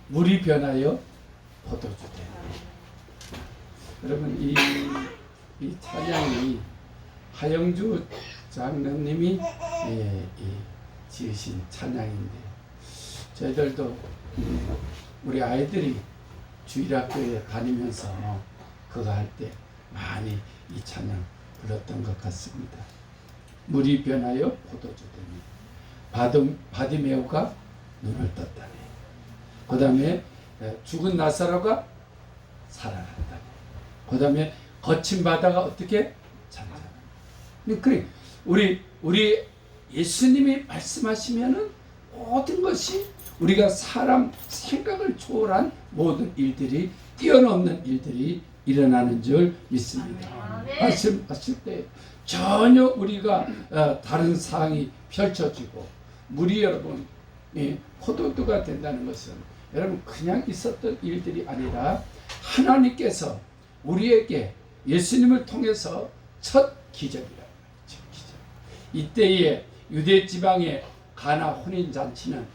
물이 변하여 포도주 되니. 여러분 이 찬양이 하영주 장로님이 지으신 찬양인데 저희들도 우리 아이들이 주일학교에 다니면서 그거 할 때 많이 이 찬양 불렀던 것 같습니다. 물이 변하여 포도주 되니 바디메오가 눈을 떴다니. 그 다음에 죽은 나사로가 살아났다니. 그 다음에 거친 바다가 어떻게 잠잠하니. 그래 우리 예수님이 말씀하시면은 모든 것이 우리가 사람 생각을 초월한 모든 일들이 뛰어넘는 일들이 일어나는 줄 믿습니다. 말씀하실 때 전혀 우리가 다른 상황이 펼쳐지고 물이 여러분 포도주가 된다는 것은 여러분 그냥 있었던 일들이 아니라 하나님께서 우리에게 예수님을 통해서 첫 기적이라고 첫 기적. 이때의 유대 지방의 가나 혼인 잔치는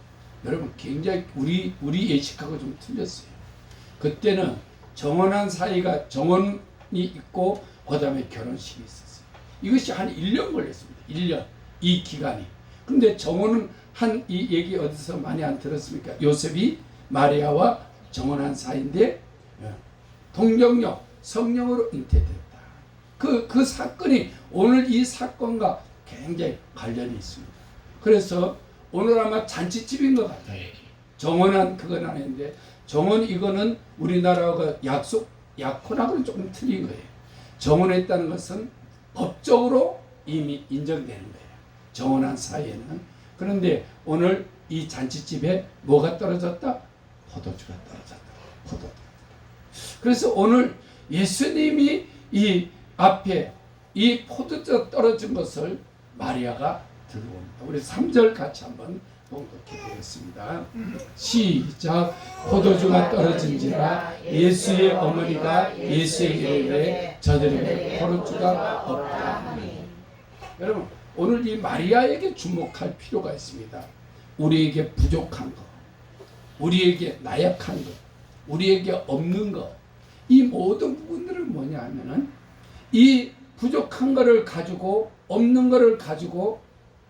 여러분 굉장히 우리 예식하고 좀 틀렸어요. 그때는 정혼한 사이가 정혼이 있고 그 다음에 결혼식이 있었어요. 이것이 한 1년 걸렸습니다. 1년 이 기간이. 근데 정혼은 한 이 얘기 어디서 많이 안 들었습니까? 요셉이 마리아와 정혼한 사이인데 동정녀 성령으로 잉태되었다. 그 사건이 오늘 이 사건과 굉장히 관련이 있습니다. 그래서 오늘 아마 잔치집인 것 같아요. 정혼한 그건 아닌데 정혼 이거는 우리나라가 약혼하고는 조금 틀린 거예요. 정혼했다는 것은 법적으로 이미 인정되는 거예요. 정혼한 사이에는. 그런데 오늘 이 잔치집에 뭐가 떨어졌다? 포도주가 떨어졌다. 포도주. 그래서 오늘 예수님이 이 앞에 이 포도주가 떨어진 것을 마리아가 들어옵니다. 우리 3절 같이 한번 봉독해 보겠습니다. 시작. 포도주가 떨어진지라 예수의 어머니가 예수에게 이르되 저들에게 포도주가 없다 하니. 여러분 오늘 이 마리아에게 주목할 필요가 있습니다. 우리에게 부족한 것, 우리에게 나약한 것, 우리에게 없는 것, 이 모든 부분들은 뭐냐 하면은 이 부족한 것을 가지고 없는 것을 가지고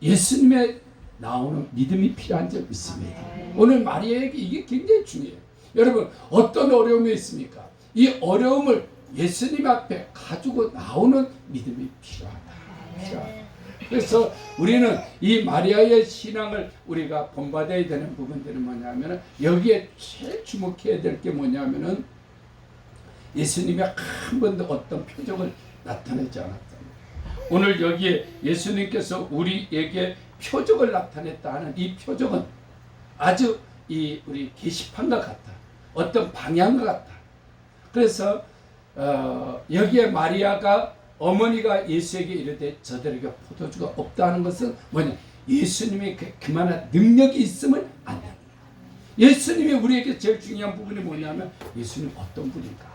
예수님의 나오는 믿음이 필요한 점 있습니다. 오늘 마리아에게 이게 굉장히 중요해요. 여러분 어떤 어려움이 있습니까? 이 어려움을 예수님 앞에 가지고 나오는 믿음이 필요하다. 그래서 우리는 이 마리아의 신앙을 우리가 본받아야 되는 부분들은 뭐냐면은 여기에 제일 주목해야 될 게 뭐냐면은 예수님이 한 번도 어떤 표적을 나타내지 않았다. 오늘 여기에 예수님께서 우리에게 표적을 나타냈다 하는 이 표적은 아주 우리 게시판과 같다. 어떤 방향과 같다. 그래서 여기에 마리아가 어머니가 예수에게 이르되 저들에게 포도주가 없다는 것은 뭐냐? 예수님이 그만한 능력이 있으면 안 됩니다. 예수님이 우리에게 제일 중요한 부분이 뭐냐면 예수님 어떤 분인가?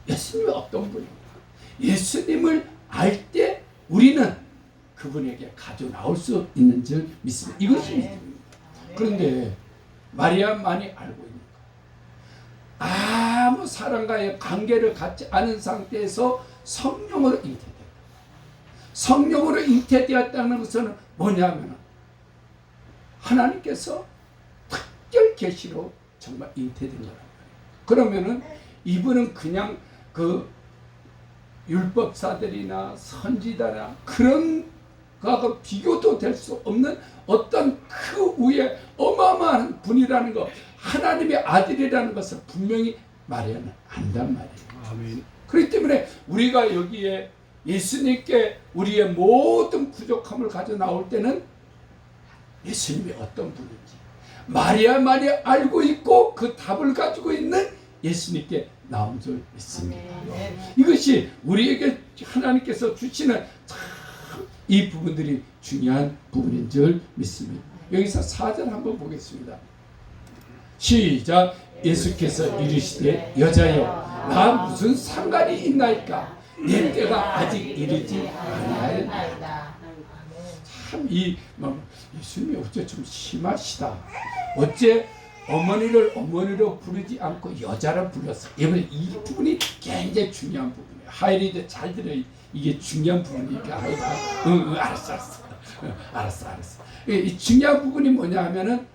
예수님이 어떤 분인가? 예수님을 알 때 우리는 그분에게 가져 나올 수 있는 줄 믿습니다. 이것이 믿음입니다. 그런데 마리아만이 알고 있는 것. 아무 사람과의 관계를 갖지 않은 상태에서 성령으로 잉태되었다. 성령으로 잉태되었다는 것은 뭐냐면 하나님께서 특별 계시로 정말 잉태된 거라고. 그러면은 이분은 그냥 그 율법사들이나 선지자나 그런 거하고 비교도 될 수 없는 어떤 그 위에 어마어마한 분이라는 것, 하나님의 아들이라는 것을 분명히 마리아는 안단 말이에요. 아멘. 그렇기 때문에 우리가 여기에 예수님께 우리의 모든 부족함을 가져 나올 때는 예수님이 어떤 분인지 마리아만이 알고 있고 그 답을 가지고 있는 예수님께 나온 줄 믿습니다. 이것이 우리에게 하나님께서 주시는 참 이 부분들이 중요한 부분인 줄 믿습니다. 여기서 4절 한번 보겠습니다. 시작. 예수께서 이르시되 여자여 나 무슨 상관이 있나이까 내 때가 아직 이르지 아니하였나이다. 참 예수님이 어째 좀 심하시다. 어째 어머니를 어머니로 부르지 않고 여자로 불렀어. 여러분 이 부분이 굉장히 중요한 부분이에요. 하이리도 잘 들어요. 이게 중요한 부분이니까 하이리가 알았어. 이 중요한 부분이 뭐냐 하면은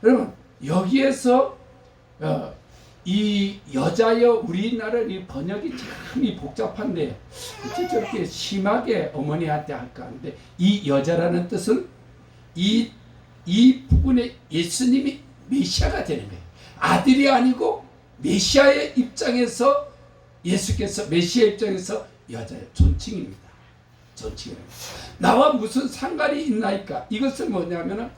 여러분 여기에서 이 여자여 우리나라 이 번역이 참 복잡한데 어째 저렇게 심하게 어머니한테 할까 하는데 이 여자라는 뜻은 이 부분에 예수님이 메시아가 되는 거예요. 아들이 아니고 메시아의 입장에서 예수께서 메시아 입장에서 여자의 존칭입니다. 존칭입니다. 나와 무슨 상관이 있나이까? 이것은 뭐냐면은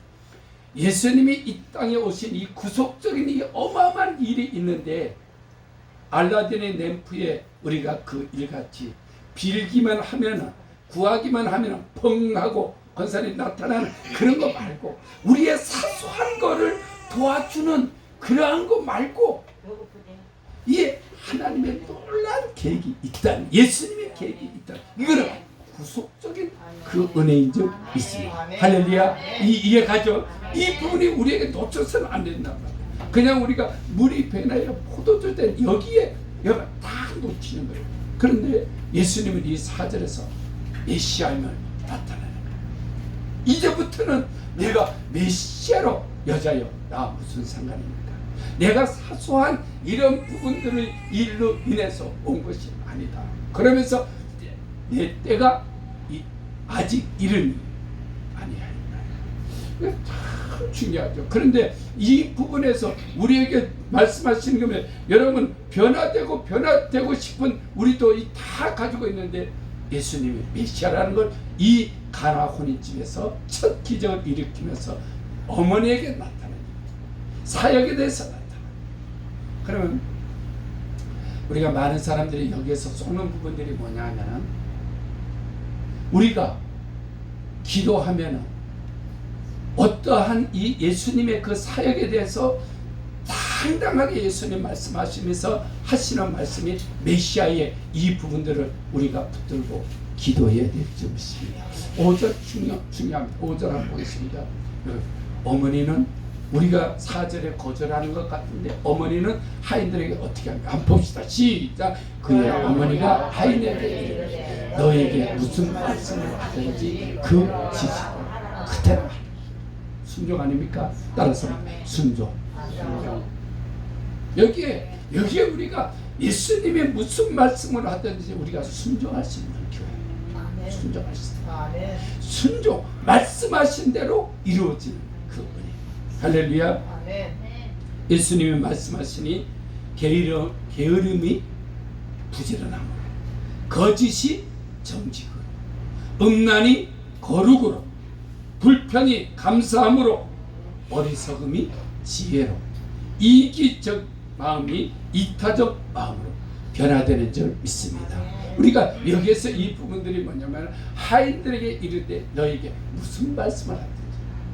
예수님이 이 땅에 오신 이 구속적인 이 어마어마한 일이 있는데 알라딘의 램프에 우리가 그 일같이 빌기만 하면은 구하기만 하면은 펑 하고 권세이 나타나는 그런 거 말고 우리의 사소한 거를 도와주는 그러한 거 말고 이게 하나님의 놀라운 계획이 있다. 예수님의 계획이 있다. 이거는 구속적인 그 은혜인 줄 있습니다. 할렐루야. 이해가죠? 이 부분이 우리에게 놓쳐서는 안 된단 말이에요. 그냥 우리가 물이 배나이라 포도주 된 여기에 다 놓치는 거예요. 그런데 예수님은 이 4절에서 메시아임을 나타내는 거예요. 이제부터는 내가 메시아로 여자여 나 무슨 상관입니까? 내가 사소한 이런 부분들을 일로 인해서 온 것이 아니다. 그러면서 내 때가 아직 이르니 아니하리라. 이게 참 중요하죠. 그런데 이 부분에서 우리에게 말씀하시는 거면 여러분 변화되고 싶은 우리도 다 가지고 있는데 예수님이 메시아라는 걸 이 가나 혼인집에서 첫 기적을 일으키면서 어머니에게 나타나요. 사역에 대해서 나타나요. 그러면 우리가 많은 사람들이 여기에서 속는 부분들이 뭐냐 하면은 우리가 기도하면은 어떠한 이 예수님의 그 사역에 대해서 당당하게 예수님 말씀하시면서 하시는 말씀이 메시아의 이 부분들을 우리가 붙들고 기도해야 될 점입니다. 5절 중요합니다. 5절 한번 보겠습니다. 어머니는 우리가 4절에 거절하는 것 같은데 어머니는 하인들에게 어떻게 합니까? 한번 봅시다. 시작. 그의 어머니가 하인에게 이르되 너에게 무슨 말씀을 하든지 그 지식을 그대로 순종 아닙니까? 따라서 순종. 여기에 우리가 예수님의 무슨 말씀을 하든지 우리가 순종할 수 있는 교회. 순종할 수 있는 순종. 말씀하신 대로 이루어지는 그 은혜. 할렐루야. 예수님이 말씀하시니 게으름이 부지런함으로 거짓이 정직으로 음란이 거룩으로 불평이 감사함으로 어리석음이 지혜로 이기적 마음이 이타적 마음으로 변화되는 줄 믿습니다. 우리가 여기에서 이 부분들이 뭐냐면 하인들에게 이르되 너에게 무슨 말씀을 하든지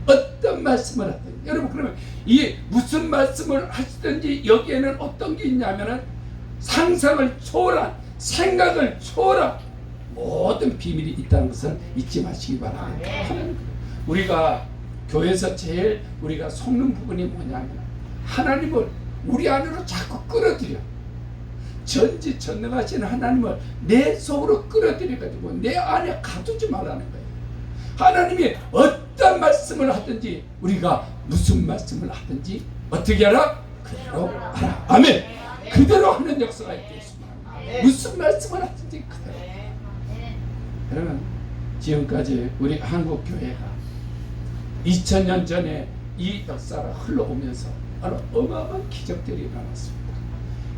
어떤 말씀을 하든지 여러분 그러면 이 무슨 말씀을 하시든지 여기에는 어떤 게 있냐면은 상상을 초월한 생각을 초월한 모든 비밀이 있다는 것을 잊지 마시기 바랍니다. 우리가 교회에서 제일 우리가 속는 부분이 뭐냐면 하나님을 우리 안으로 자꾸 끌어들여 전지전능하신 하나님을 내 속으로 끌어들여가지고 내 안에 가두지 말라는 거예요. 하나님이 어떤 말씀을 하든지 우리가 무슨 말씀을 하든지 어떻게 하라? 그대로 하라. 아멘. 그대로 하는 역사가 있겠습니다. 무슨 말씀을 하든지 그대로. 여러분 지금까지 우리 한국 교회가 2000년 전에 이 역사가 흘러오면서 어마어마한 기적들이 일어났습니다.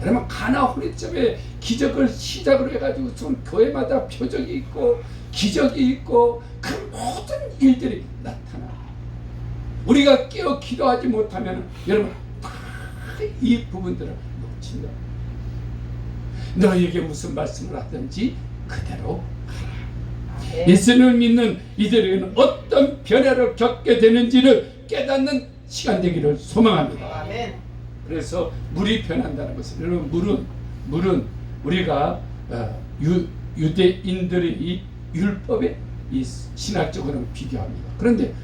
여러분 가나 혼인집에 기적을 시작으로 해가지고 좀 교회마다 표적이 있고 기적이 있고 그 모든 일들이 나타나. 우리가 깨어 기도하지 못하면 여러분 다 이 부분들을 놓친다. 너에게 무슨 말씀을 하든지 그대로 하라. 예수님을 믿는 이들에게는 어떤 변화를 겪게 되는지를 깨닫는 시간 되기를 소망합니다. 그래서 물이 변한다는 것은 여러분 물은 우리가 유대인들의 이 율법의 이 신학적으로는 비교합니다. 그런데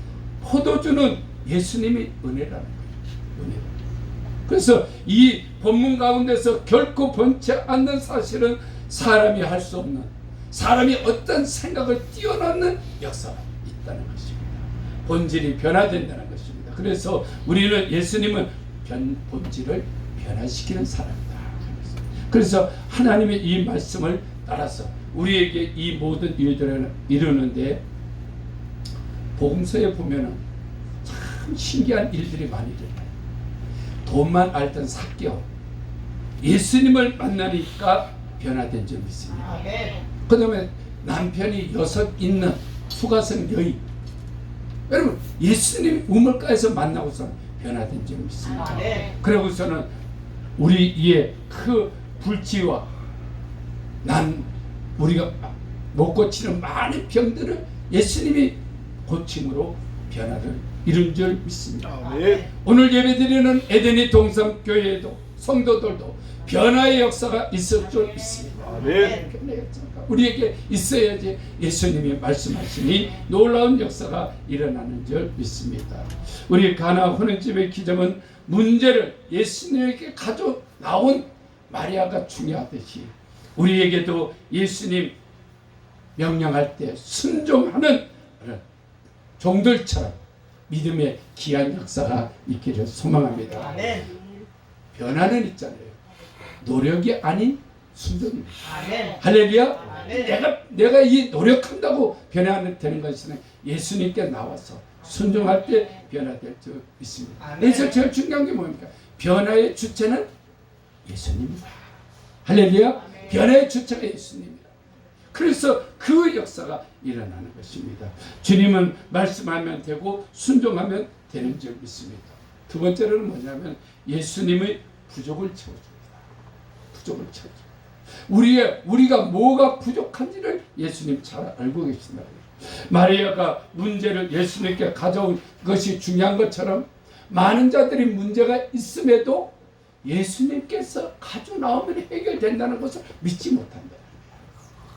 포도주는 예수님이 은혜라는 거예요. 은혜. 그래서 이 본문 가운데서 결코 번치 않는 사실은 사람이 할 수 없는, 사람이 어떤 생각을 뛰어넘는 역사가 있다는 것입니다. 본질이 변화된다는 것입니다. 그래서 우리는 예수님은 본질을 변화시키는 사람이다. 그래서 하나님의 이 말씀을 따라서 우리에게 이 모든 일들을 이루는데, 복음서에 보면은 참 신기한 일들이 많이 일어나요. 돈만 알던 삭개오, 예수님을 만나니까 변화된 점이 있습니다. 그 다음에 남편이 6 있는 수가성 여인, 여러분 예수님 우물가에서 만나고서 변화된 점이 있습니다. 그러고서는 우리의 그 불치와 우리가 못 고치는 많은 병들을 예수님이 고침으로 변화를 이룬 줄 믿습니다. 오늘 예배드리는 에덴이 동성교회에도 성도들도 변화의 역사가 있을 줄 믿습니다. 변화의 역사가 우리에게 있어야지 예수님이 말씀하시니 놀라운 역사가 일어나는 줄 믿습니다. 우리 가나 혼인집의 기점은 문제를 예수님에게 가져 나온 마리아가 중요하듯이, 우리에게도 예수님 명령할 때 순종하는 종들처럼 믿음의 귀한 역사가 있기를 소망합니다. 변화는 있잖아요. 노력이 아닌 순종입니다. 할렐루야. 내가 이 노력한다고 변화되는 것은 예수님께 나와서 순종할 때 변화될 줄 믿습니다. 그래서 제일 중요한 게 뭡니까? 변화의 주체는 예수님입니다. 할렐루야. 변화의 주체가 예수님입니다. 그래서 그 역사가 일어나는 것입니다. 주님은 말씀하면 되고 순종하면 되는 줄 믿습니다. 두 번째로는 뭐냐면 예수님의 부족을 채워줍니다. 부족을 채워줍니다. 우리가 뭐가 부족한지를 예수님 잘 알고 계신다. 마리아가 문제를 예수님께 가져온 것이 중요한 것처럼, 많은 자들이 문제가 있음에도 예수님께서 가져 나오면 해결된다는 것을 믿지 못한다.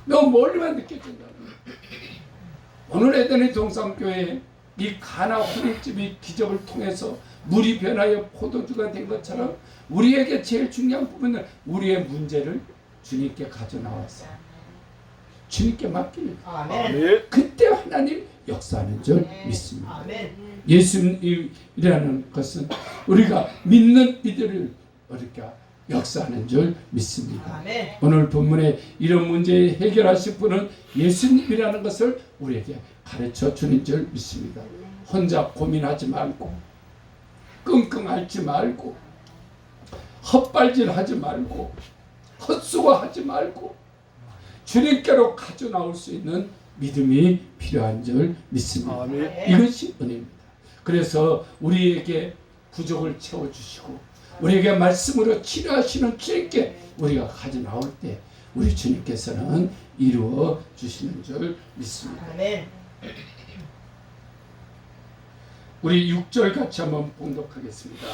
너무 멀리만 느껴진다는 거예요. 오늘 에덴의 동성교회 이 가나 혼인집의 기적을 통해서 물이 변하여 포도주가 된 것처럼, 우리에게 제일 중요한 부분은 우리의 문제를 주님께 가져 나와서 주님께 맡기는 거예요. 그때 하나님 역사하는 줄 믿습니다. 예수님이라는 것은 우리가 믿는 이들을 우리가 역사하는 줄 믿습니다. 오늘 본문에 이런 문제 해결하실 분은 예수님이라는 것을 우리에게 가르쳐 주는 줄 믿습니다. 혼자 고민하지 말고, 끙끙 앓지 말고, 헛발질하지 말고, 헛수고하지 말고 주님께로 가져 나올 수 있는 믿음이 필요한 줄 믿습니다. 이것이 은혜입니다. 그래서 우리에게 부족을 채워주시고 우리에게 말씀으로 치료하시는 주님께 우리가 가져 나올 때 우리 주님께서는 이루어 주시는 줄 믿습니다. 우리 6절 같이 한번 봉독하겠습니다.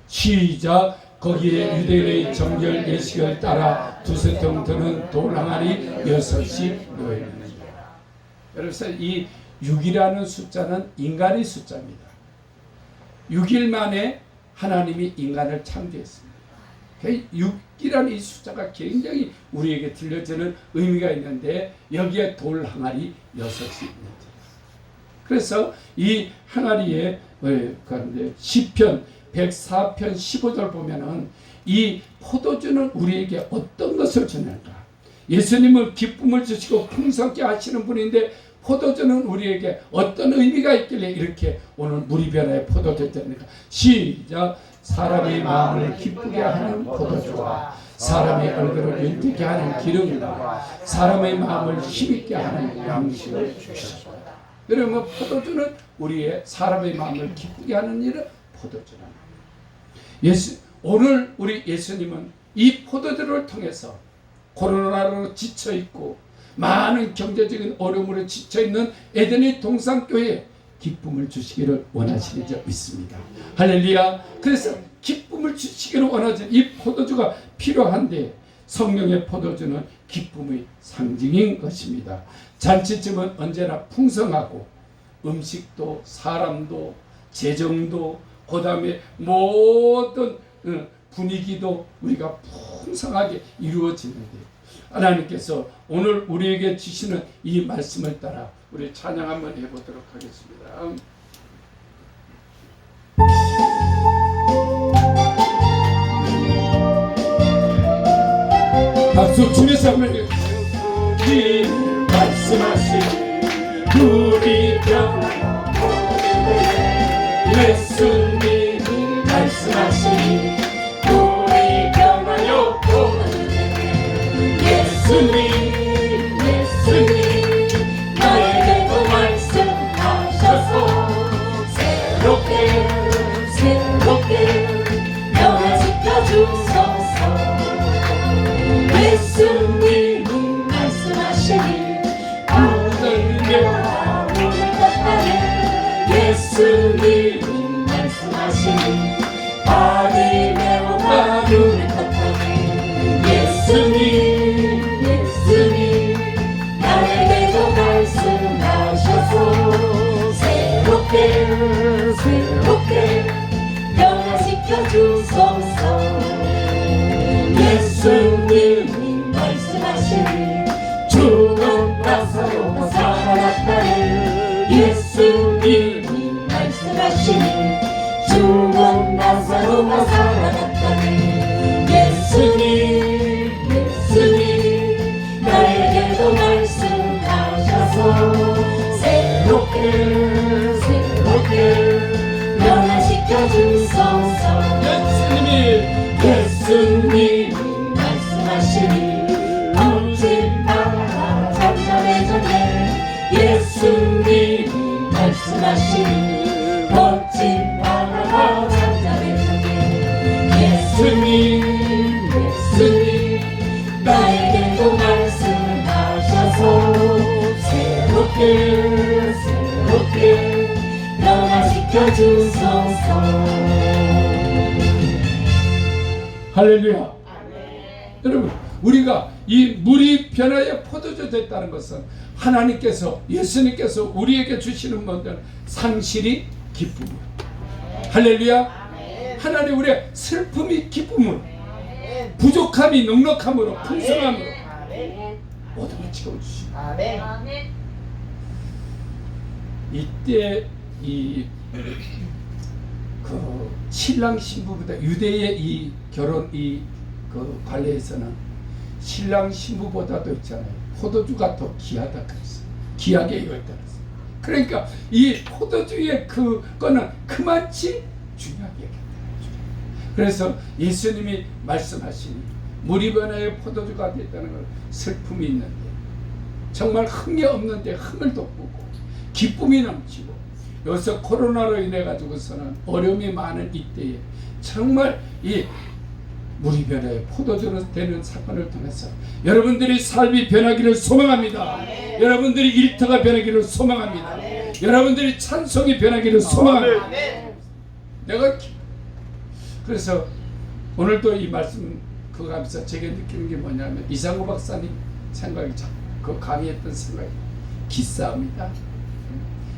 시작. 거기에 유대인의 정결 예식을 따라 두세 통 드는 돌 항아리 6이 놓여있느니라. 여러분, 이 6이라는 숫자는 인간의 숫자입니다. 6일 만에 하나님이 인간을 창조했습니다. 6이라는 이 숫자가 굉장히 우리에게 들려주는 의미가 있는데, 여기에 돌 항아리 6이 있는다. 그래서 이 항아리에 그런데 시편 104편 15절 보면은 이 포도주는 우리에게 어떤 것을 주는가? 예수님은 기쁨을 주시고 풍성케 하시는 분인데, 포도주는 우리에게 어떤 의미가 있길래 이렇게 오늘 물이 변화의 포도주 됩니까? 시작. 사람의 마음을 기쁘게 하는 포도주와 사람의 얼굴을 윤택게 하는 기름과 사람의 마음을 힘있게 하는 양식을 주셨다. 여러분, 포도주는 우리의 사람의 마음을 기쁘게 하는 일은 포도주라는 거예요. 오늘 우리 예수님은 이 포도주를 통해서 코로나로 지쳐있고 많은 경제적인 어려움으로 지쳐있는 에덴의 동산교회에 기쁨을 주시기를 원하시는 줄 믿습니다. 할렐루야. 그래서 기쁨을 주시기를 원하시는 이 포도주가 필요한데, 성령의 포도주는 기쁨의 상징인 것입니다. 잔치집은 언제나 풍성하고 음식도 사람도 재정도 그다음에 모든 분위기도 우리가 풍성하게 이루어지는데 하나님께서 오늘 우리에게 주시는 이 말씀을 따라 우리 찬양 한번 해보도록 하겠습니다. 박수 치면서 한번 이 말씀하신 우리 변화요 예수님이 말씀하신 우리 변화요 예수님 나에게도 말씀하셔서 새롭게 변화시켜 주소서. 예수님이 말씀하시니 우리가 예수님이 말씀하시니 발이 매우 가누는 것하니 예수님 나에게도 말씀하셔서 새롭게 변화시켜 주소서. 예수님이 말씀하시니 죽은 나사로가 살아났다니 예수님이 말씀하시니 죽은 나사로가 살아났다니 예수님 나에게도 말씀하셔서 새롭게 변화시켜 주소서. 예수님이 말씀하시니 멋진 바다가 잔잔해졌네 예수님이 말씀하시니 멋진 바다가 잔잔해졌네 예수님 나에게도 말씀하셔서 새롭게 변화시켜 주소서. 할렐루야. 여러분 우리가 이 물이 변화의 포도주 됐다는 것은 하나님께서 예수님께서 우리에게 주시는 것들 상실이 기쁨이요. 할렐루야. 하나님 우리의 슬픔이 기쁨으로 부족함이 넉넉함으로 풍성함으로 모든 걸 채워주시고 이때 그 신랑 신부보다 유대의 이 결혼 그 관례에서는 신랑 신부보다도 있잖아요. 포도주가 더 귀하다 그랬어. 귀하게 이걸 따랐어. 그러니까 이 포도주의 그거는 그만치 중요하게 여겼다. 그래서 예수님이 말씀하시니 물이 변화의 포도주가 됐다는 걸 슬픔이 있는데 정말 흥이 없는데 흥을 돋구고 기쁨이 넘치고 여기서 코로나로 인해 가지고서는 어려움이 많은 이때에 정말 이 물이 변화의 포도주로 되는 사건을 통해서 여러분들이 삶이 변하기를 소망합니다. 여러분들이 일터가 변하기를 소망합니다. 여러분들이 찬송이 변하기를 소망합니다. 그래서 오늘도 이 말씀 그거 하면서 제가 느끼는 게 뭐냐면 이상호 박사님 생각이 그 강의했던 생각이 기싸움이다.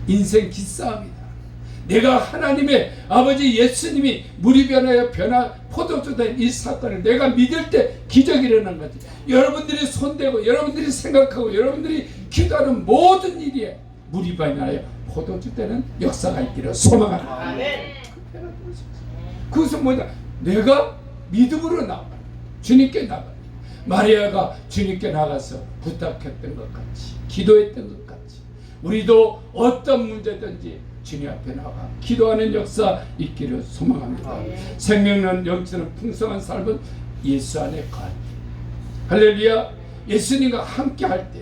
인생 기싸움이다. 내가 하나님의 아버지 예수님이 물이 변하여 포도주 된 이 사건을 내가 믿을 때 기적이 일어난 거지. 여러분들이 손대고 여러분들이 생각하고 여러분들이 기도하는 모든 일에 물이 변하여 포도주 되는 역사가 있기를 소망합니다. 그것은 뭐냐? 내가 믿음으로 나가 주님께 나가 마리아가 주님께 나가서 부탁했던 것 같이 기도했던 것 같이 우리도 어떤 문제든지 주님 앞에 나가 기도하는 역사 있기를 소망합니다. 생명은 영처럼 풍성한 삶은 예수 안에 갈 할렐루야. 예수님과 함께 할 때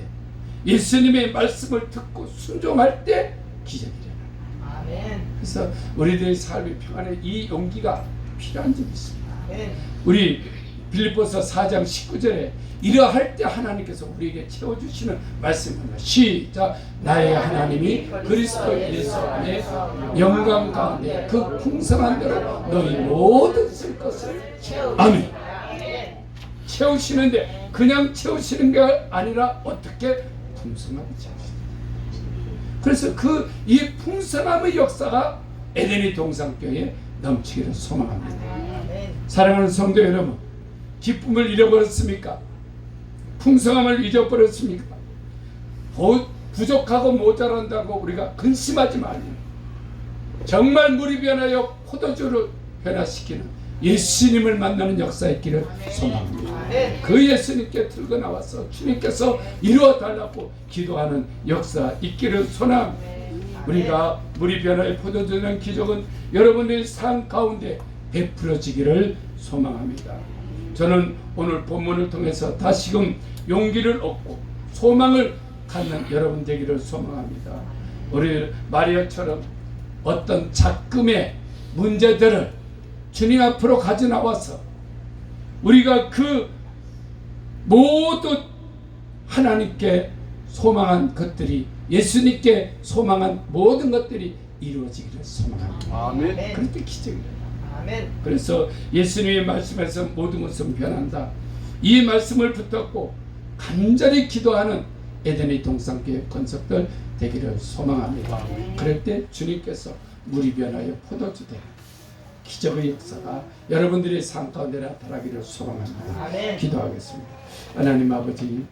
예수님의 말씀을 듣고 순종할 때 기적이 일어납니다. 그래서 우리들의 삶의 평안에 이 용기가 필요한 점이 있습니다. 우리 빌립보서 4장 19절에 이러할 때 하나님께서 우리에게 채워주시는 말씀입니다. 시작. 나의 하나님이 그리스도 예수 안에 영광 가운데 그 풍성한 대로 너희 모든 쓸 것을 아멘. 채우시는데 그냥 채우시는 게 아니라 어떻게 풍성하게 채우시는 그래서 그 이 풍성함의 역사가 에덴의 동산교회에 넘치기를 소망합니다. 사랑하는 성도 여러분, 기쁨을 잃어버렸습니까? 풍성함을 잊어버렸습니까? 부족하고 모자란다고 우리가 근심하지 말고 정말 물이 변하여 포도주를 변화시키는 예수님을 만나는 역사 있기를 소망합니다. 그 예수님께 들고 나와서 주님께서 이루어 달라고 기도하는 역사 있기를 소망합니다. 우리가 물이 변화해 포도주 되는 기적은 여러분의 삶 가운데 베풀어지기를 소망합니다. 저는 오늘 본문을 통해서 다시금 용기를 얻고 소망을 갖는 여러분 되기를 소망합니다. 우리 마리아처럼 어떤 작금의 문제들을 주님 앞으로 가져 나와서 우리가 그 모두 하나님께 소망한 것들이, 예수님께 소망한 모든 것들이 이루어지기를 소망합니다. 아멘. 그럴 때 기적이에요. 아멘. 그래서 예수님의 말씀에서 모든 것은 변한다. 이 말씀을 붙잡고 간절히 기도하는 에덴의 동산교회 건석들 되기를 소망합니다. 그럴 때 주님께서 물이 변하여 포도주 되는 기적의 역사가 여러분들의 삶 가운데 나타나기를 소망합니다. 아멘. 기도하겠습니다. 하나님 아버지,